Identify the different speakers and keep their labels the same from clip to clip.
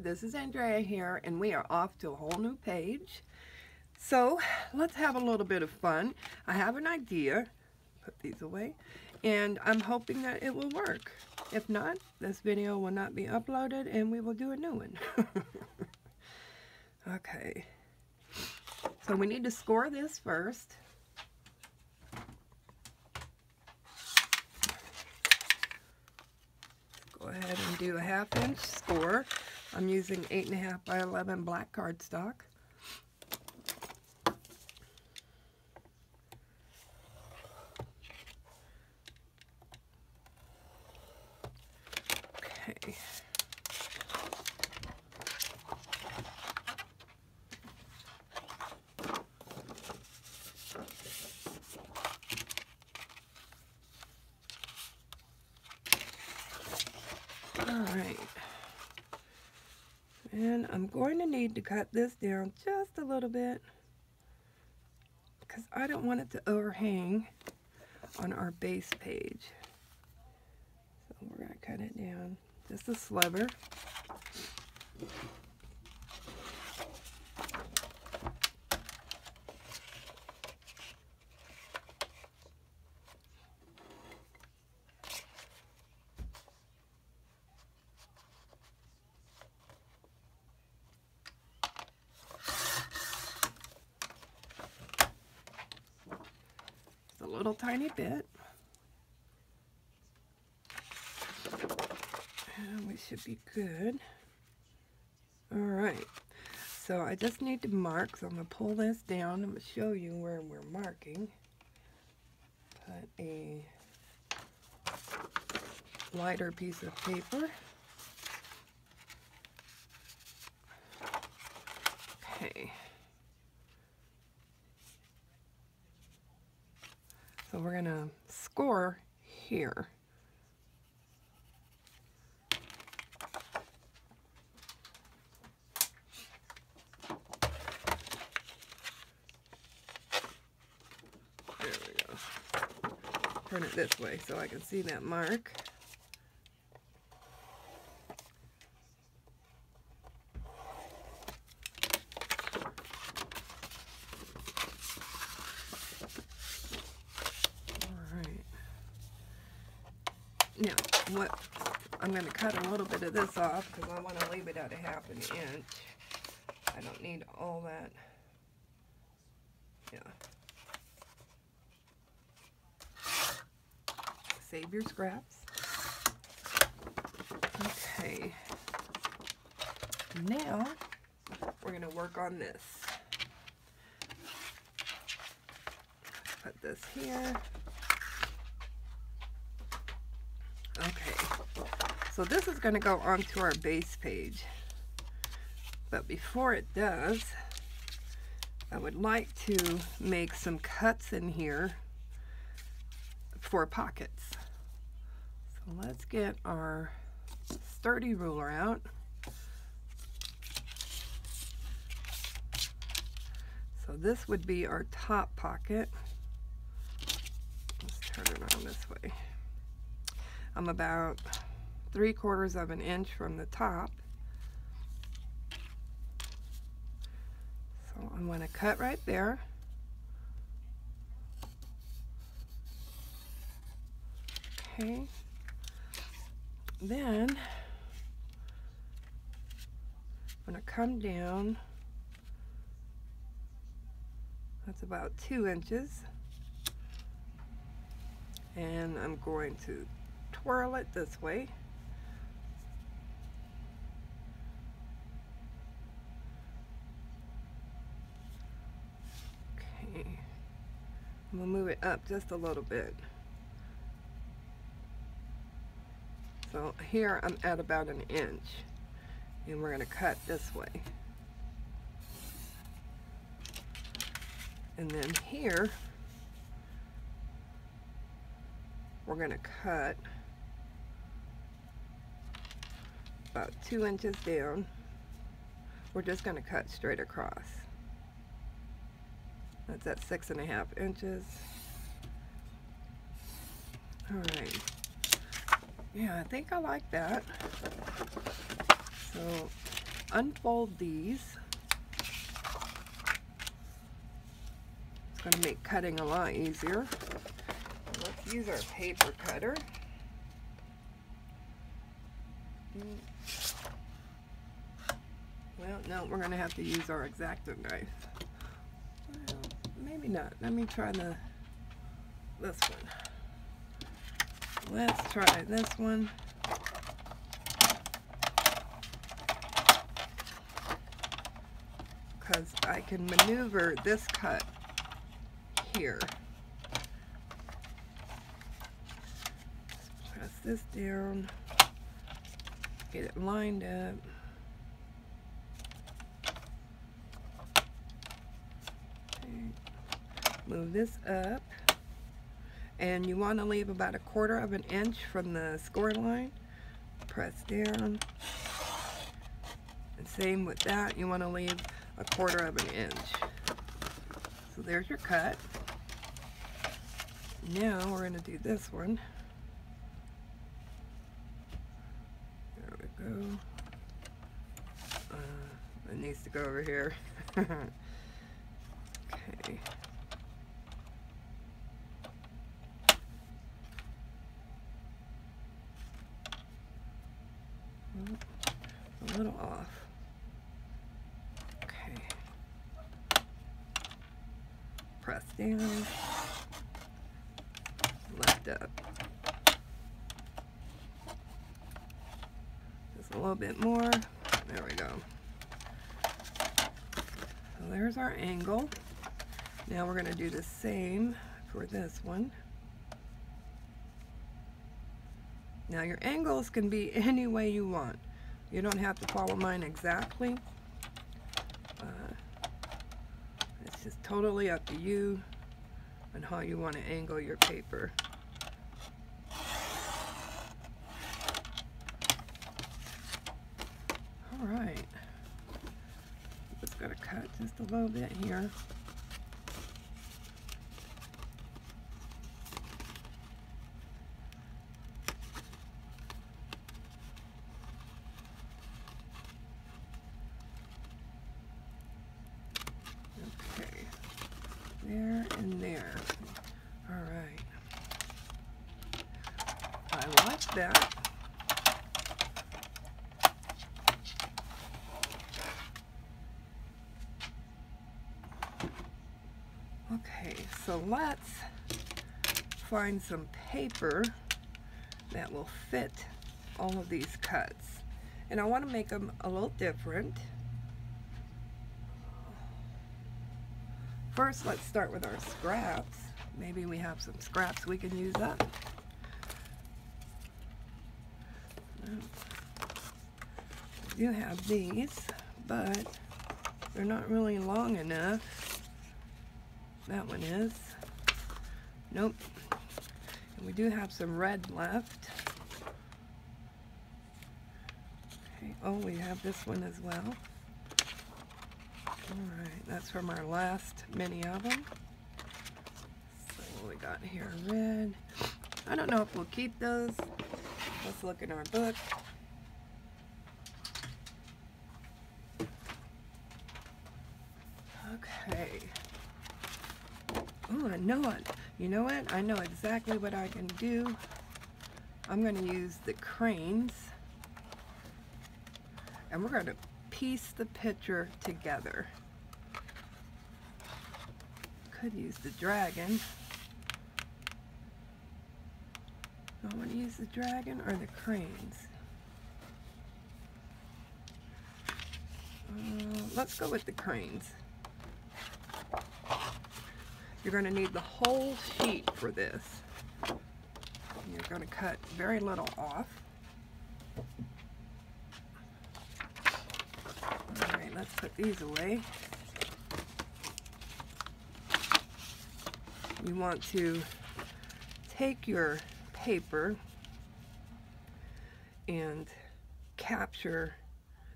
Speaker 1: this is Andrea here, and we are off to a whole new page. So let's have a little bit of fun. I have an idea, put these away, and I'm hoping that it will work. If not, this video will not be uploaded and we will do a new one. Okay, so we need to score this first. Go ahead and do a 1/2 inch score. I'm using 8.5 by 11 black cardstock. Okay. Alright, and I'm going to need to cut this down just a little bit because I don't want it to overhang on our base page. So we're going to cut it down just a sliver. A little tiny bit, and we should be good. All right, so I just need to mark, so I'm going to pull this down. I'm going to show you where we're marking. Put a lighter piece of paper. Okay. So we're going to score here. There we go. Turn it this way so I can see that mark. Now, what I'm going to cut a little bit of this off because I want to leave it at a 1/2 inch. I don't need all that. Yeah. Save your scraps. Okay. Now, we're going to work on this. Put this here. Okay, so this is going to go onto our base page, but before it does, I would like to make some cuts in here for pockets. So let's get our sturdy ruler out. So this would be our top pocket. Let's turn it around this way. I'm about 3/4 of an inch from the top. So I'm going to cut right there. Okay. Then I'm going to come down. That's about 2 inches. And I'm going to twirl it this way. Okay. I'm going to move it up just a little bit. So here I'm at about 1 inch. And we're going to cut this way. And then here we're going to cut about 2 inches down. We're just going to cut straight across. That's at 6.5 inches. All right. Yeah, I think I like that. So unfold these. It's going to make cutting a lot easier. Let's use our paper cutter. Well, no, we're going to have to use our X-Acto knife. Well, maybe not. Let me try this one. Let's try this one. Because I can maneuver this cut here. Just press this down. Get it lined up. Move this up, and you want to leave about 1/4 of an inch from the score line. Press down, and same with that, you want to leave 1/4 of an inch. So there's your cut. Now we're going to do this one. There we go. It needs to go over here. Okay. A little off. Okay. Press down. Lift up. Just a little bit more. There we go. So there's our angle. Now we're going to do the same for this one. Now your angles can be any way you want. You don't have to follow mine exactly. It's just totally up to you and how you want to angle your paper. Alright. Just going to cut just a little bit here. There and there. All right. I like that. Okay, so let's find some paper that will fit all of these cuts. And I want to make them a little different. First, let's start with our scraps. Maybe we have some scraps we can use up. I do have these, but they're not really long enough. That one is. Nope. And we do have some red left. Okay. Oh, we have this one as well. Alright, that's from our last mini of them. So what we got here, red. I don't know if we'll keep those. Let's look in our book. Okay. Oh, I know it. You know what? I know exactly what I can do. I'm going to use the cranes. And we're going to piece the picture together. Could use the dragon. I want to use the dragon or the cranes. Let's go with the cranes. You're going to need the whole sheet for this. You're going to cut very little off. Alright, let's put these away. You want to take your paper and capture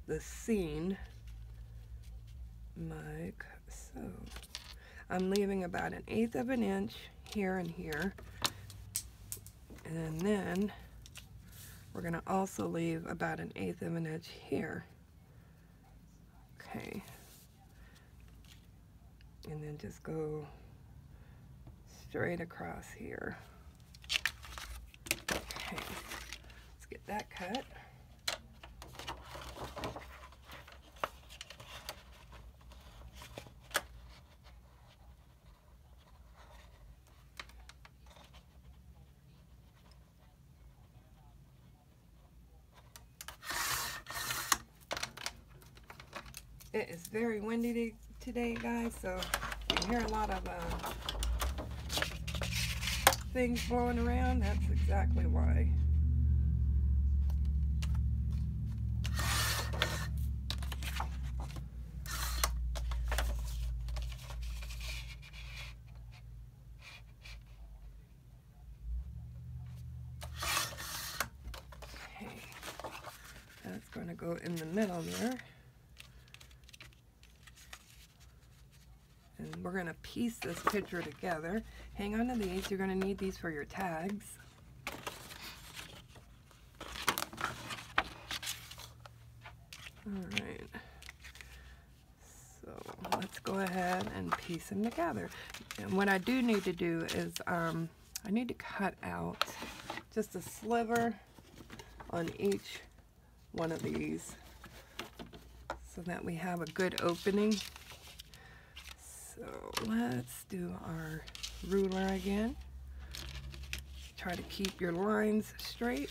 Speaker 1: the scene like so. I'm leaving about 1/8 of an inch here and here, and then we're going to also leave about 1/8 of an inch here. Okay. And then just go straight across here. Okay, let's get that cut. It is very windy today, guys, so you hear a lot of things blowing around. That's exactly why. Okay, that's going to go in the middle there. And we're going to piece this picture together. Hang on to these. You're going to need these for your tags. Alright. So let's go ahead and piece them together. And what I do need to do is I need to cut out just a sliver on each one of these so that we have a good opening. So let's do our ruler again. Try to keep your lines straight.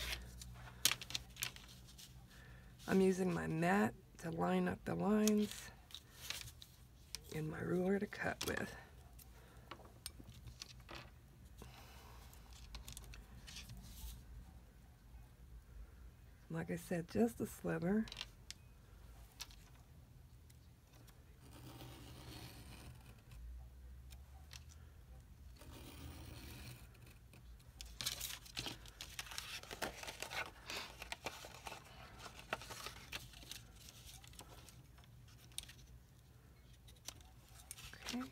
Speaker 1: I'm using my mat to line up the lines and my ruler to cut with. Like I said, just a sliver. Okay.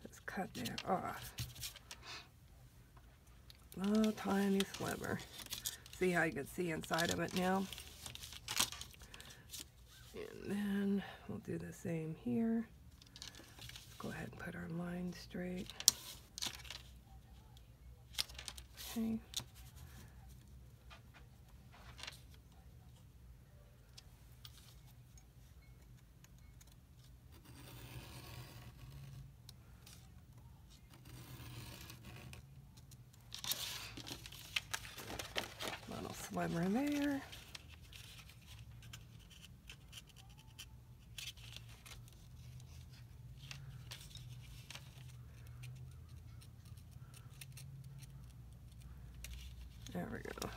Speaker 1: Just cut that off. Oh, tiny sliver. See how you can see inside of it now? And then we'll do the same here. Go ahead and put our line straight. Okay. Little sliver there. There we go.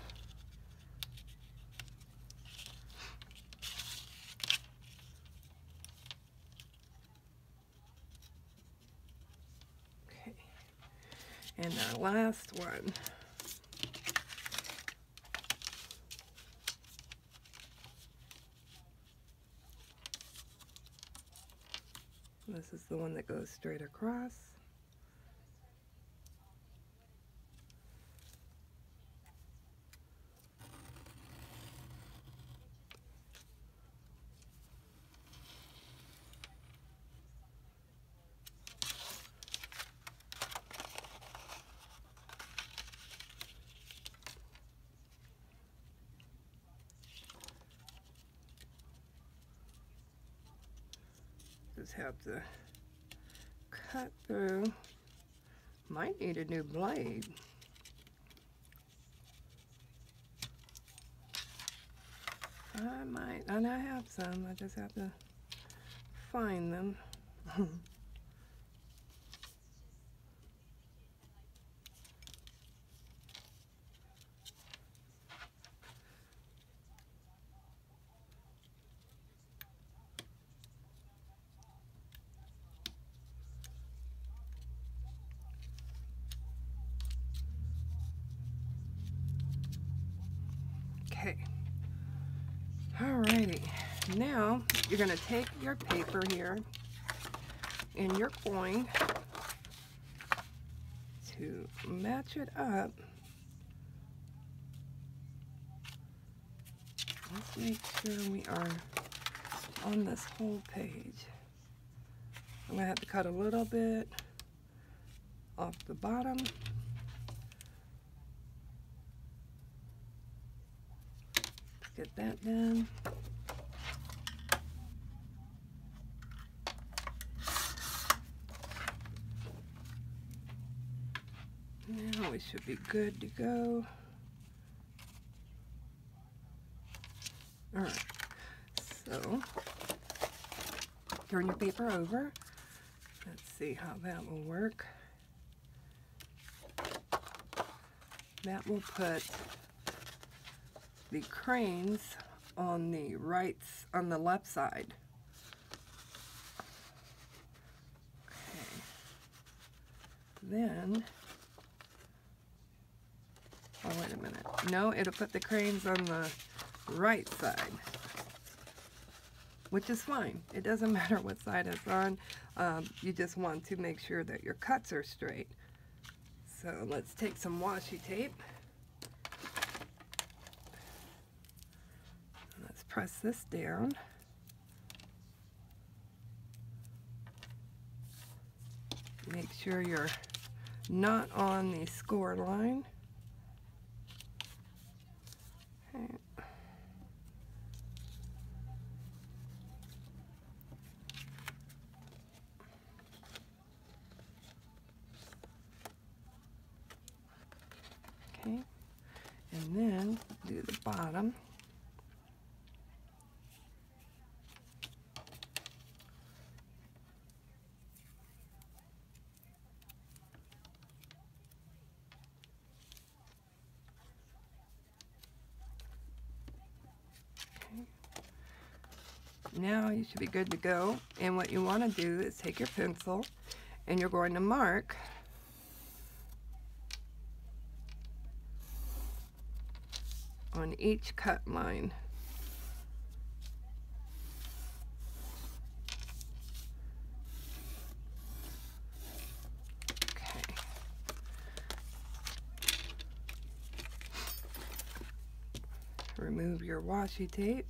Speaker 1: Okay. And our last one. This is the one that goes straight across. Just have to cut through. Might need a new blade. I might, and I have some. I just have to find them. Okay. Alrighty. Now you're going to take your paper here and you're going to match it up. Let's make sure we are on this whole page. I'm going to have to cut a little bit off the bottom. Let's get that done. Now we should be good to go. All right, so turn your paper over. Let's see how that will work. That will put the cranes on the left side. Okay. Then, oh wait a minute. No, it'll put the cranes on the right side, which is fine. It doesn't matter what side it's on. You just want to make sure that your cuts are straight. So let's take some washi tape. Let's press this down. Make sure you're not on the score line. Okay. Okay, and then do the bottom. Okay. Now you should be good to go. And what you want to do is take your pencil and you're going to mark on each cut line. Okay. Remove your washi tape.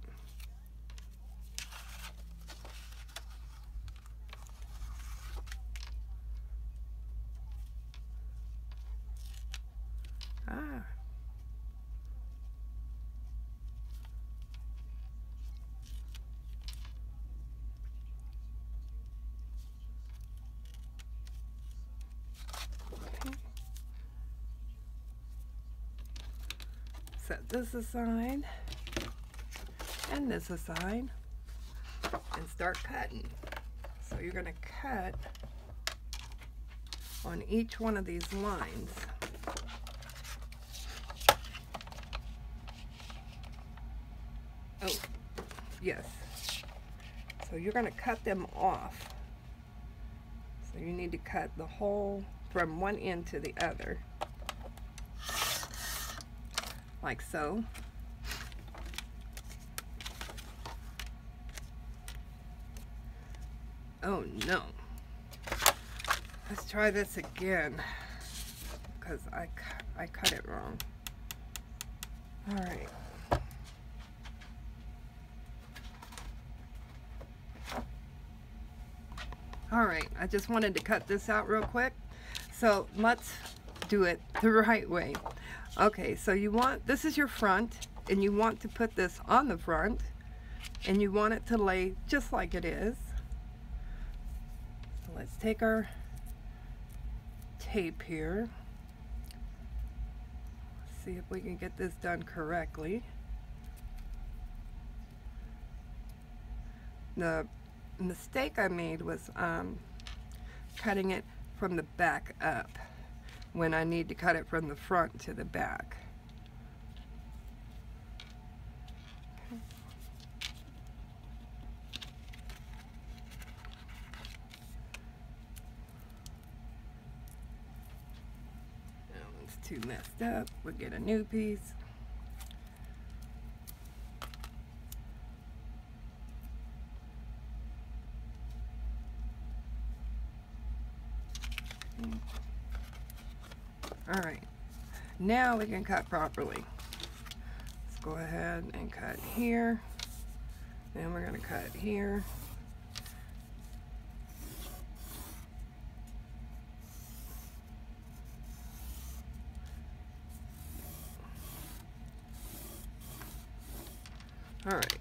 Speaker 1: Set this aside and this aside and start cutting. So you're going to cut on each one of these lines. Oh, yes. So you're going to cut them off. So you need to cut the whole from one end to the other. Like so. Oh no. Let's try this again, because I cut it wrong. All right. All right, I just wanted to cut this out real quick. So let's do it the right way. Okay, so this is your front, and you want to put this on the front, and you want it to lay just like it is. So let's take our tape here. See if we can get this done correctly. The mistake I made was cutting it from the back up, when I need to cut it from the front to the back. Okay. That one's too messed up. We'll get a new piece. Alright, now we can cut properly. Let's go ahead and cut here. Then we're going to cut here. Alright.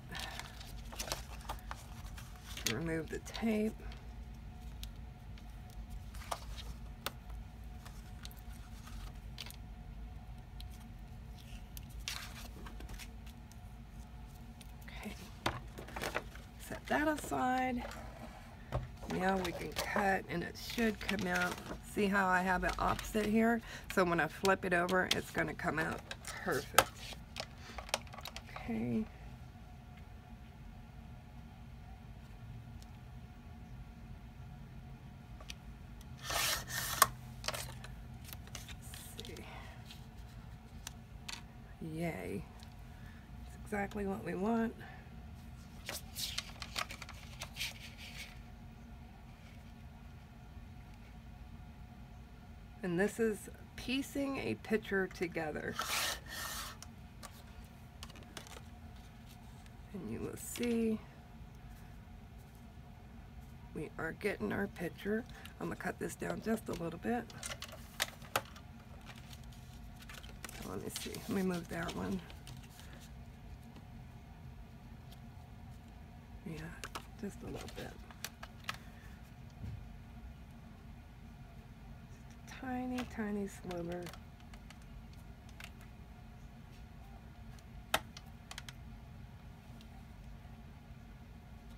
Speaker 1: Remove the tape. Okay. Set that aside. Now we can cut, and it should come out. See how I have it opposite here? So when I flip it over, it's going to come out perfect. Okay. Yay. That's exactly what we want. And this is piecing a picture together. And you will see we are getting our picture. I'm going to cut this down just a little bit. Let me see. Let me move that one. Yeah, just a little bit. Just a tiny, tiny sliver.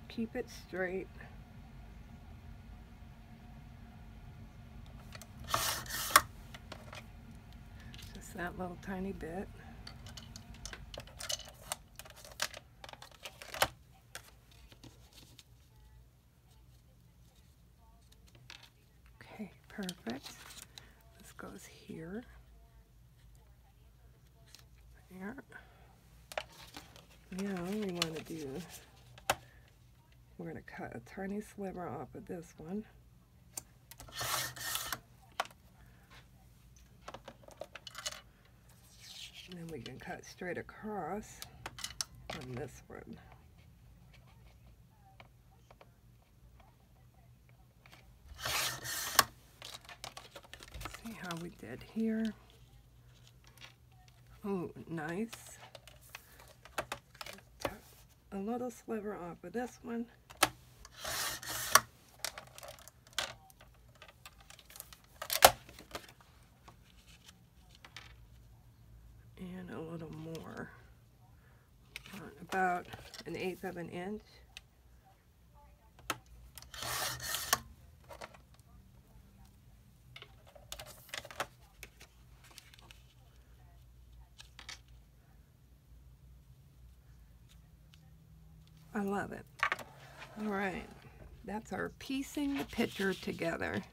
Speaker 1: Keep it straight. That little tiny bit. Okay, perfect. This goes here. There. Now we want to do, we're going to cut a tiny sliver off of this one. And then we can cut straight across on this one. See how we did here. Oh, nice. A little sliver off of this one. And a little more, about 1/8 of an inch. I love it. All right, that's our piecing the picture together.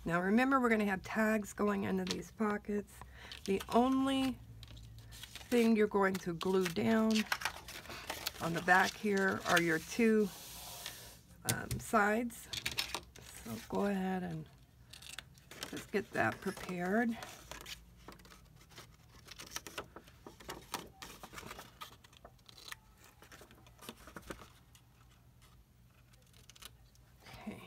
Speaker 1: Now remember, we're going to have tags going into these pockets. The only thing you're going to glue down on the back here are your two sides. So go ahead and just get that prepared. Okay.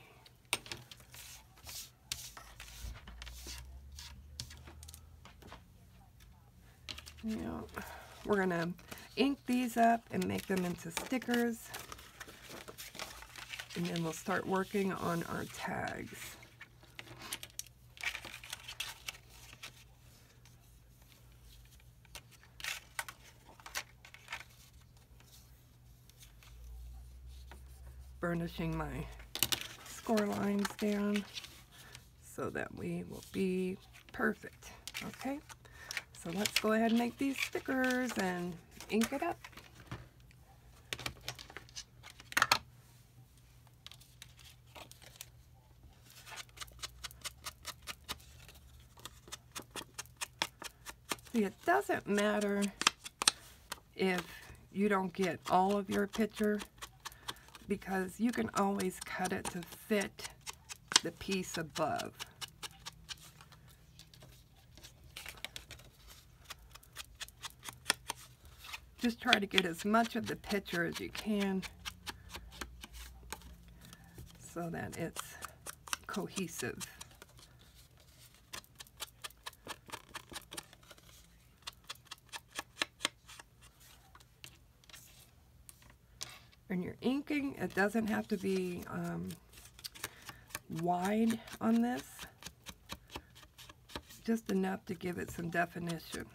Speaker 1: Now, we're going to ink these up and make them into stickers. And then we'll start working on our tags. Burnishing my score lines down so that we will be perfect. Okay, so let's go ahead and make these stickers and ink it up. See, it doesn't matter if you don't get all of your picture, because you can always cut it to fit the piece above. Just try to get as much of the picture as you can so that it's cohesive. And your inking, it doesn't have to be wide on this, just enough to give it some definition.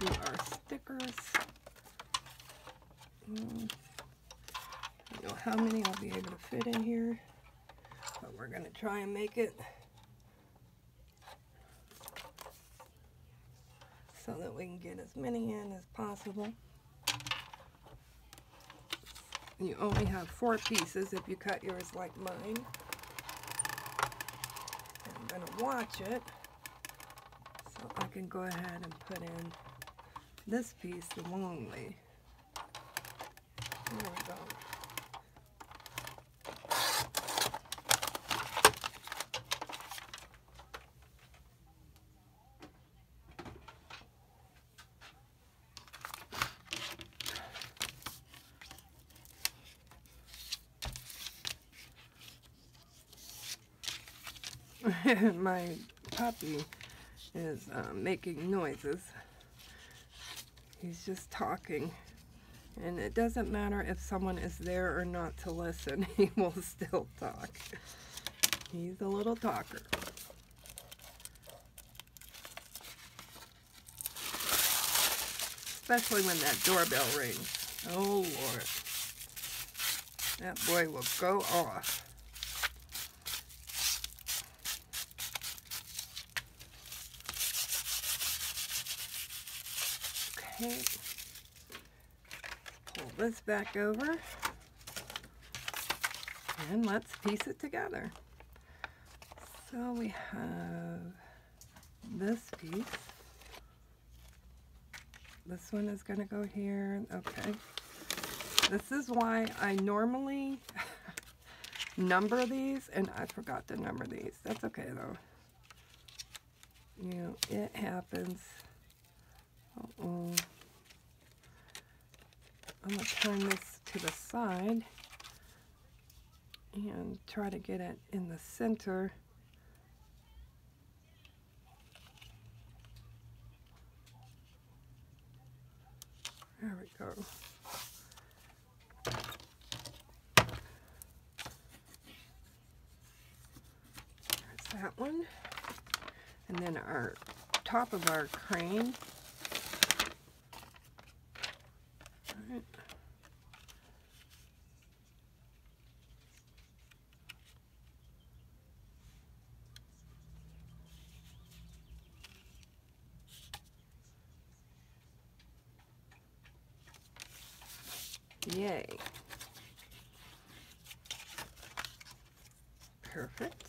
Speaker 1: Do our stickers. I don't know how many I'll be able to fit in here, but we're going to try and make it so that we can get as many in as possible. You only have 4 pieces if you cut yours like mine. I'm going to watch it so I can go ahead and put in this piece lonely. There we go. My puppy is making noises. He's just talking, and it doesn't matter if someone is there or not to listen, he will still talk. He's a little talker. Especially when that doorbell rings. Oh Lord. That boy will go off. Okay, pull this back over and let's piece it together. So we have this piece. This one is going to go here. Okay. This is why I normally number these, and I forgot to number these. That's okay though. You know, it happens. Uh-oh. I'm going to turn this to the side and try to get it in the center. There we go. There's that one. And then our top of our crane. All right. Yay. Perfect.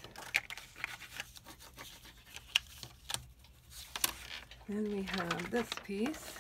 Speaker 1: Then we have this piece.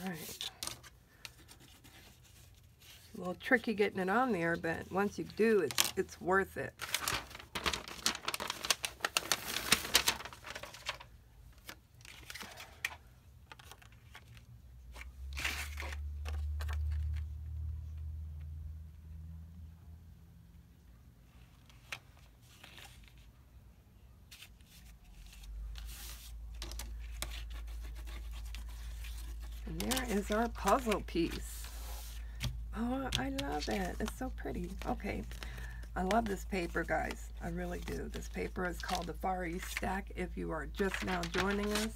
Speaker 1: Right. A little tricky getting it on there, but once you do, it's worth it. is our puzzle piece. Oh, I love it. It's so pretty. Okay. I love this paper, guys. I really do. This paper is called the Far East Stack. If you are just now joining us,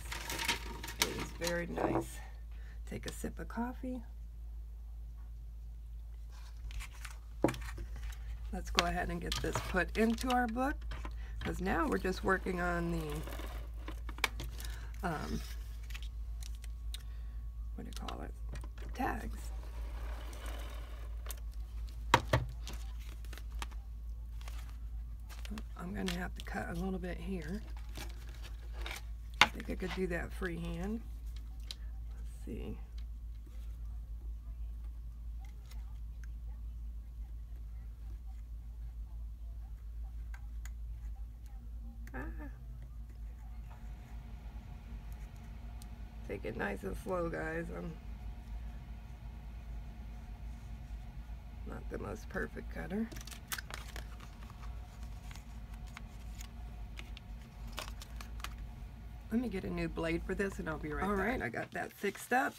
Speaker 1: it is very nice. Take a sip of coffee. Let's go ahead and get this put into our book, because now we're just working on the what do you call it? Tags. I'm going to have to cut a little bit here. I think I could do that freehand. Let's see. Take it nice and slow, guys. I'm not the most perfect cutter. Let me get a new blade for this and I'll be right back. All right, I got that fixed up.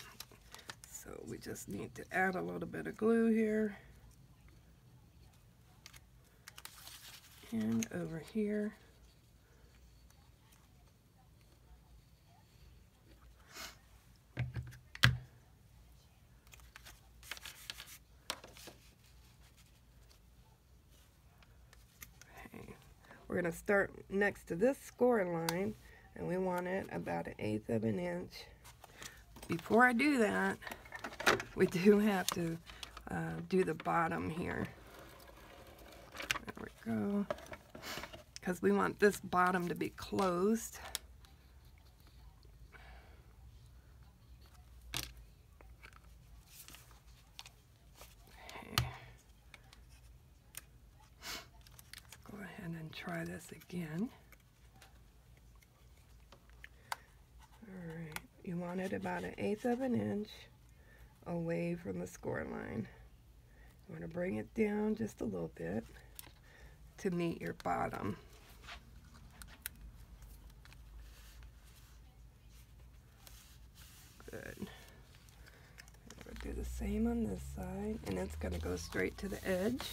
Speaker 1: So we just need to add a little bit of glue here. And over here. Okay. We're going to start next to this score line, and we want it about 1/8 of an inch. Before I do that, we do have to do the bottom here. There we go. Because we want this bottom to be closed. Okay. Let's go ahead and try this again. Alright, you want it about 1/8 of an inch away from the score line. You want to bring it down just a little bit to meet your bottom. Good. We'll do the same on this side, and it's going to go straight to the edge.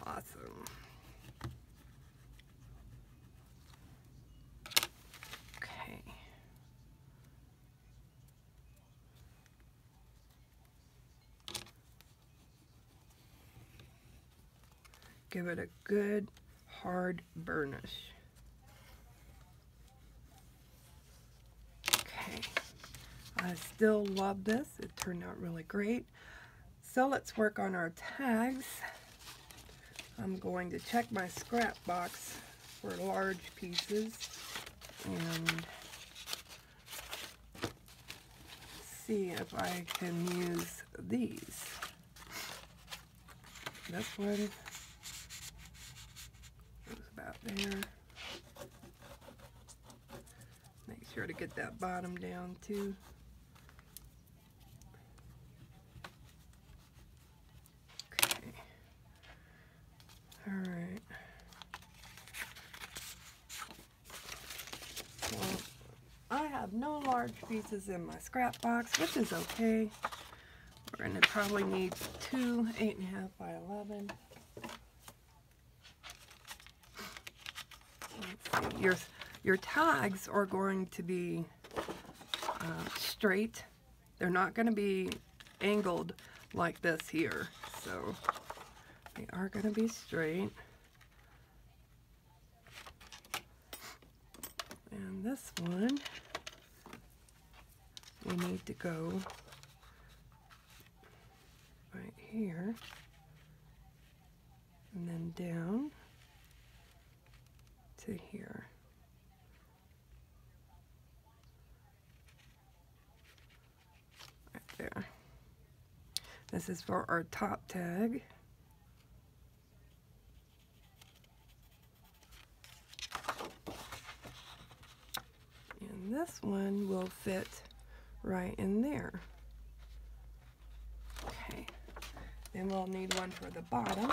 Speaker 1: Awesome. Okay. Give it a good hard burnish. Okay. I still love this. It turned out really great. So let's work on our tags. I'm going to check my scrap box for large pieces and see if I can use these. This one goes about there. Make sure to get that bottom down too. Okay. All right. Well, I have no large pieces in my scrap box, which is okay. We're going to probably need 2 8.5 by 11. Let's see. Your tags are going to be straight. They're not going to be angled like this here. So they are going to be straight. And this one, we need to go right here and then down to here. Right there. This is for our top tag. And this one will fit right in there. Okay. Then we'll need one for the bottom.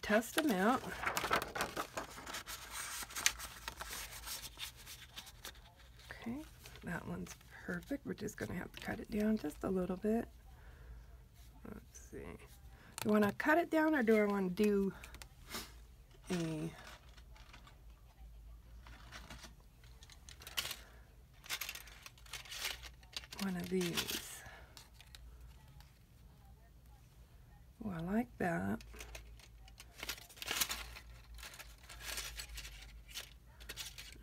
Speaker 1: test them out. Okay, that one's perfect. We're just going to have to cut it down just a little bit. Let's see. Do I want to cut it down or do I want to do a one of these? Oh, I like that.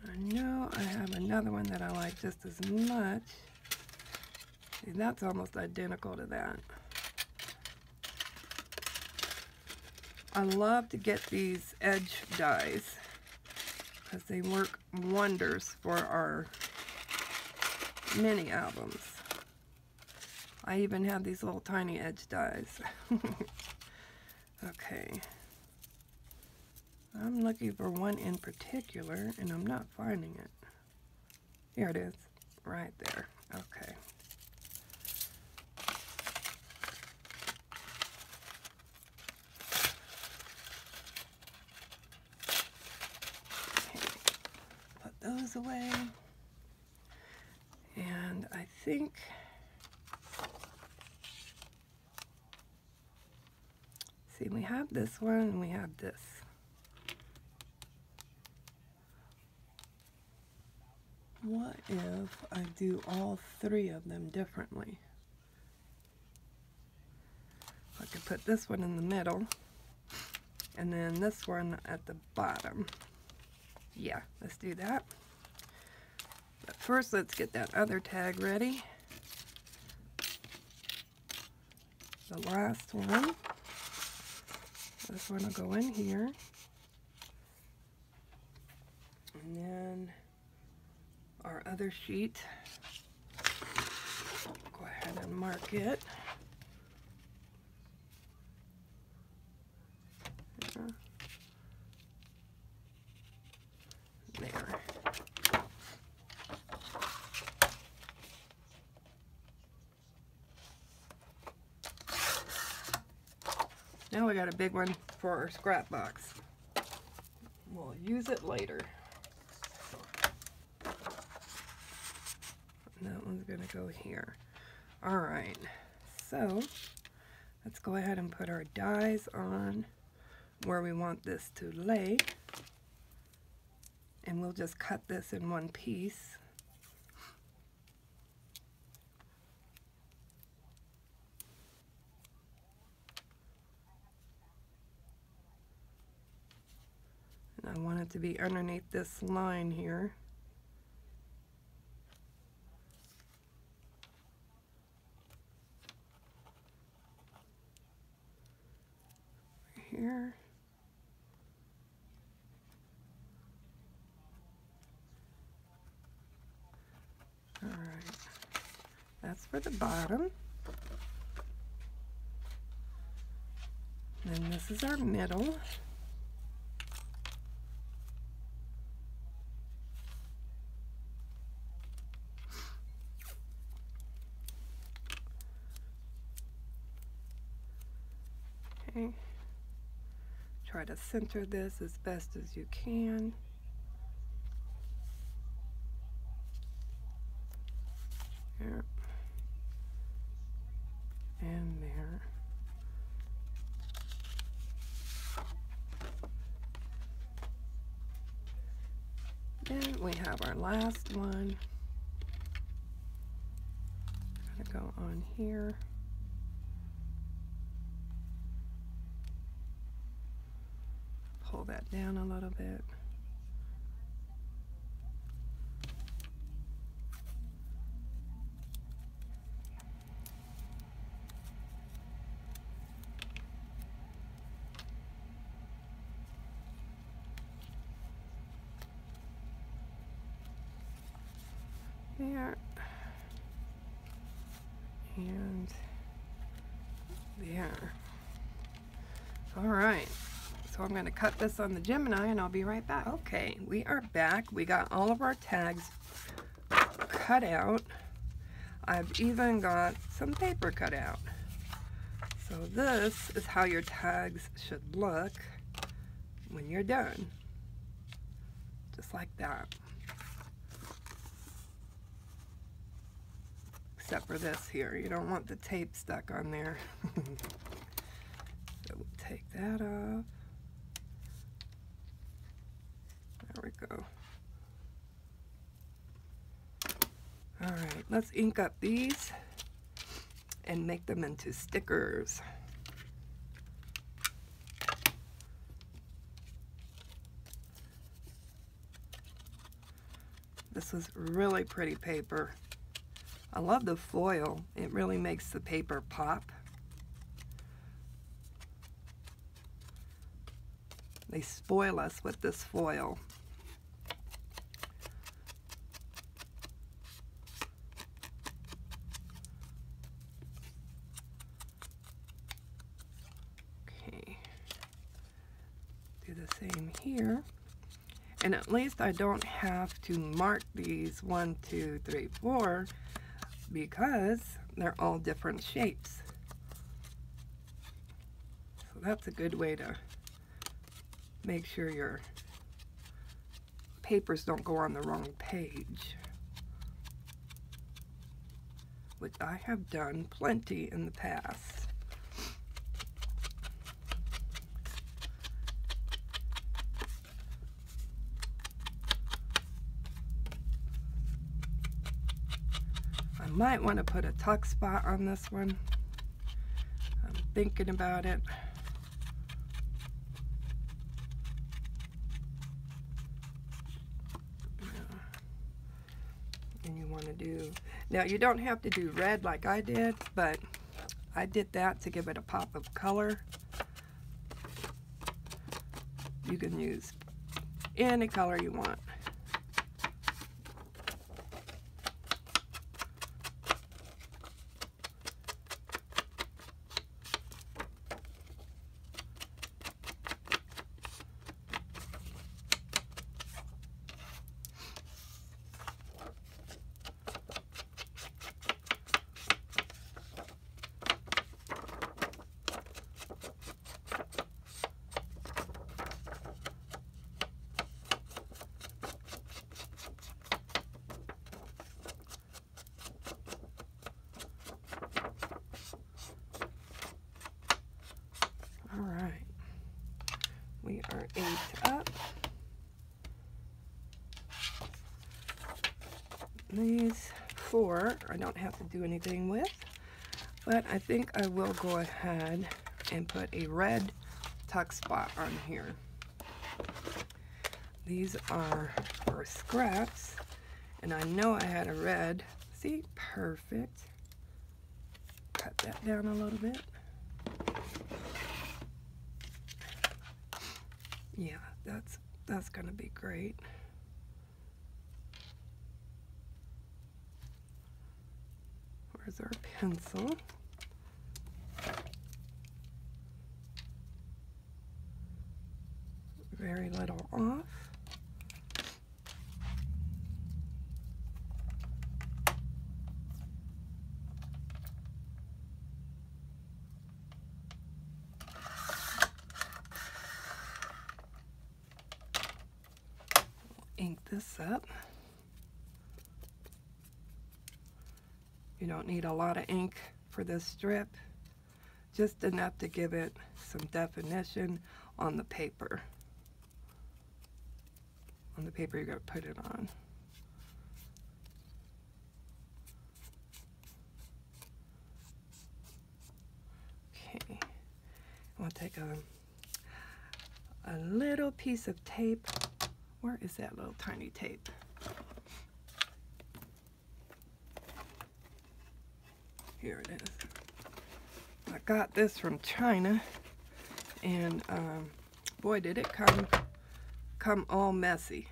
Speaker 1: I know I have another one that I like just as much. See, that's almost identical to that. I love to get these edge dies because they work wonders for our mini albums. I even have these little tiny edge dies. Okay. I'm looking for one in particular and I'm not finding it. Here it is, right there. Okay. Put those away. And I think see, we have this one and we have this. What if I do all three of them differently? I could put this one in the middle and then this one at the bottom. Yeah, let's do that. But first, let's get that other tag ready. The last one. This one will go in here. And then our other sheet, go ahead and mark it. There. Now we got a big one for our scrap box. We'll use it later. And that one's going to go here. All right, so let's go ahead and put our dies on where we want this to lay. And we'll just cut this in one piece. And I want it to be underneath this line here. Here. All right, that's for the bottom. Then this is our middle. Okay. Try to center this as best as you can. There. And there. Then we have our last one. Gonna go on here. Pull that down a little bit. There. And there. All right. So I'm going to cut this on the Gemini and I'll be right back. Okay, we are back. We got all of our tags cut out. I've even got some paper cut out. So this is how your tags should look. when you're done. Just like that. Except for this here. You don't want the tape stuck on there. So we'll take that off. There we go. Alright, let's ink up these and make them into stickers. This is really pretty paper. I love the foil. It really makes the paper pop. They spoil us with this foil. Okay. Do the same here. And at least I don't have to mark these 1, 2, 3, 4 because they're all different shapes. So that's a good way to make sure your papers don't go on the wrong page, which I have done plenty in the past. I might want to put a tuck spot on this one. I'm thinking about it. And you want to do, now you don't have to do red like I did, but I did that to give it a pop of color. You can use any color you want. We are inked up. These 4 I don't have to do anything with, but I think I will go ahead and put a red tuck spot on here. These are for scraps, and I know I had a red. See, perfect. Cut that down a little bit. Yeah, that's gonna be great. Where's our pencil? Very little off. Ink this up. You don't need a lot of ink for this strip, just enough to give it some definition on the paper. On the paper you're going to put it on. Okay, I'm going to take a little piece of tape. Where is that little tiny tape? Here it is. I got this from China, and boy, did it come all messy.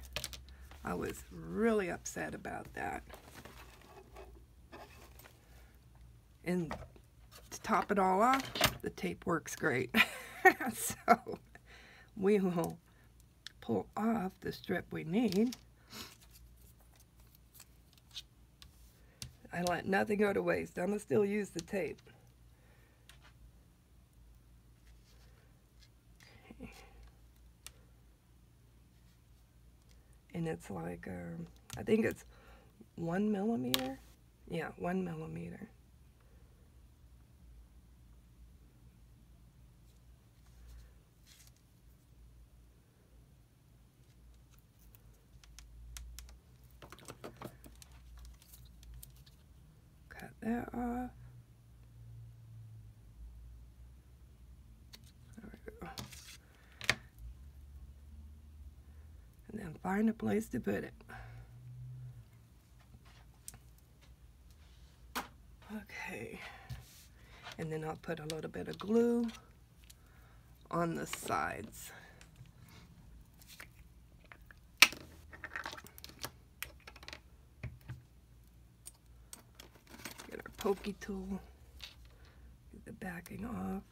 Speaker 1: I was really upset about that. And to top it all off, the tape works great. So we will pull off the strip we need. I let nothing go to waste. I'm going to still use the tape. Okay. and it's like, I think it's 1 millimeter. Yeah, 1 millimeter. Cut that off. There we go. And then find a place to put it. Okay. And then I'll put a little bit of glue on the sides. Get our pokey tool. Get the backing off.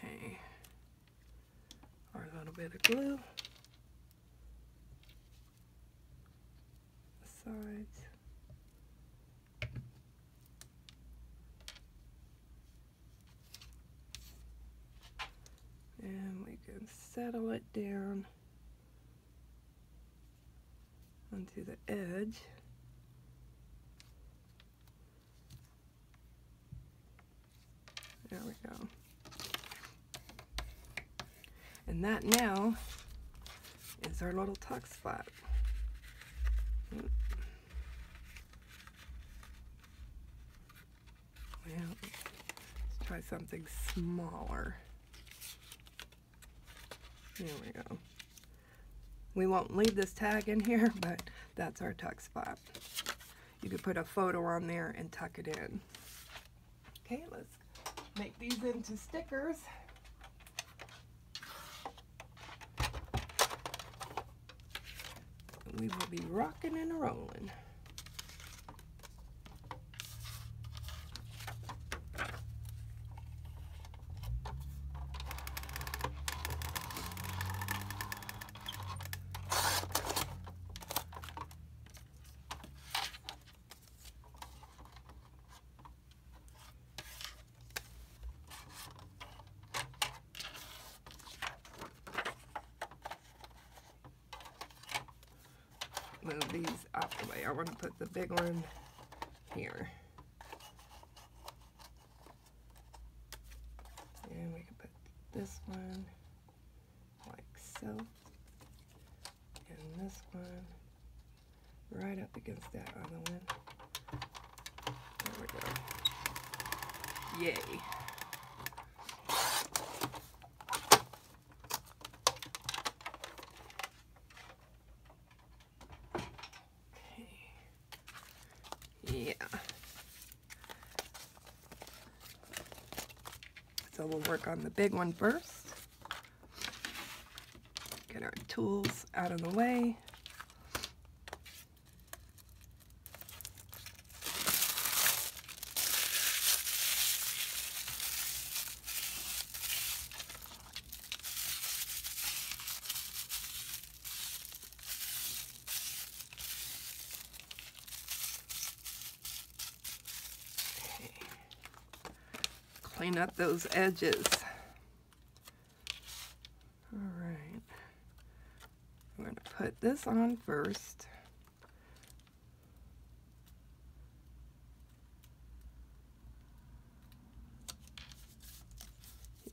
Speaker 1: Okay. Our little bit of glue. The sides. And we can settle it down onto the edge. There we go. And that now is our little tuck spot. Well, let's try something smaller. There we go. We won't leave this tag in here, but that's our tuck spot. You could put a photo on there and tuck it in. Okay, let's make these into stickers. We will be rocking and rolling. Move these out the way. I want to put the big one here. And we can put this one like so. And this one right up against that other one. There we go. Yay. Yeah. So we'll work on the big one first. Get our tools out of the way. Clean up those edges. All right. I'm going to put this on first.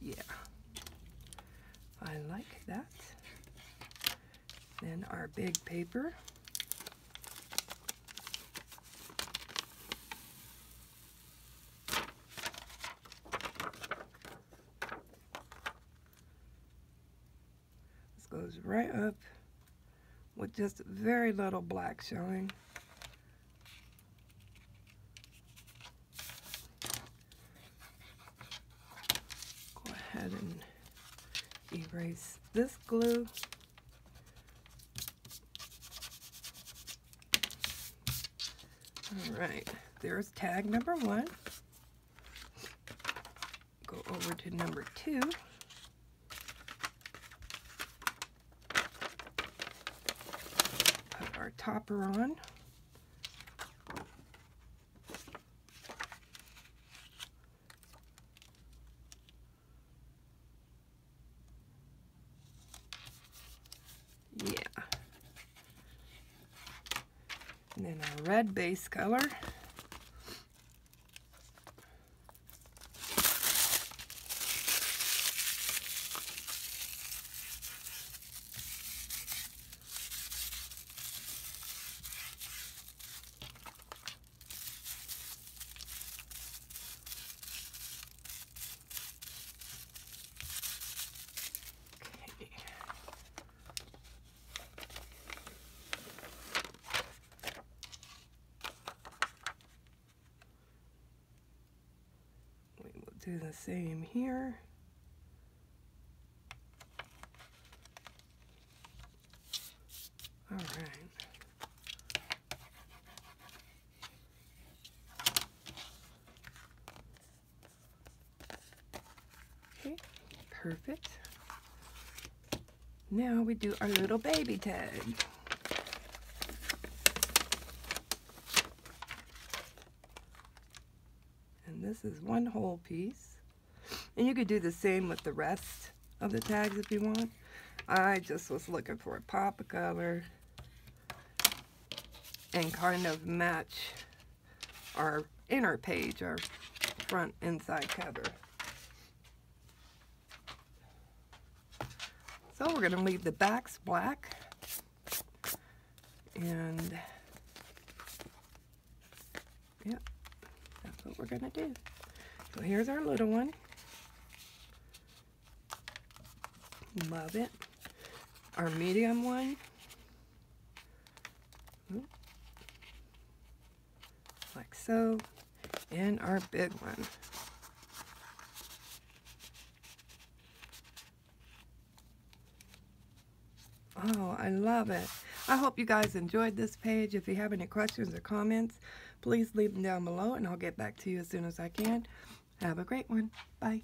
Speaker 1: Yeah. I like that. Then our big paper. Goes right up with just very little black showing. Go ahead and erase this glue. All right, there's tag number 1. over to number 2. Put our topper on. Yeah. And then our red base color. Do the same here. All right. Okay, perfect. Now we do our little baby tag. And this is one whole piece. And you could do the same with the rest of the tags if you want. I just was looking for a pop of color and kind of match our inner page, our front inside cover. So we're going to leave the backs black, and yeah, that's what we're going to do. So here's our little one. Love it. Our medium one. Like so. And our big one. Oh, I love it. I hope you guys enjoyed this page. If you have any questions or comments, please leave them down below and I'll get back to you as soon as I can. Have a great one. Bye.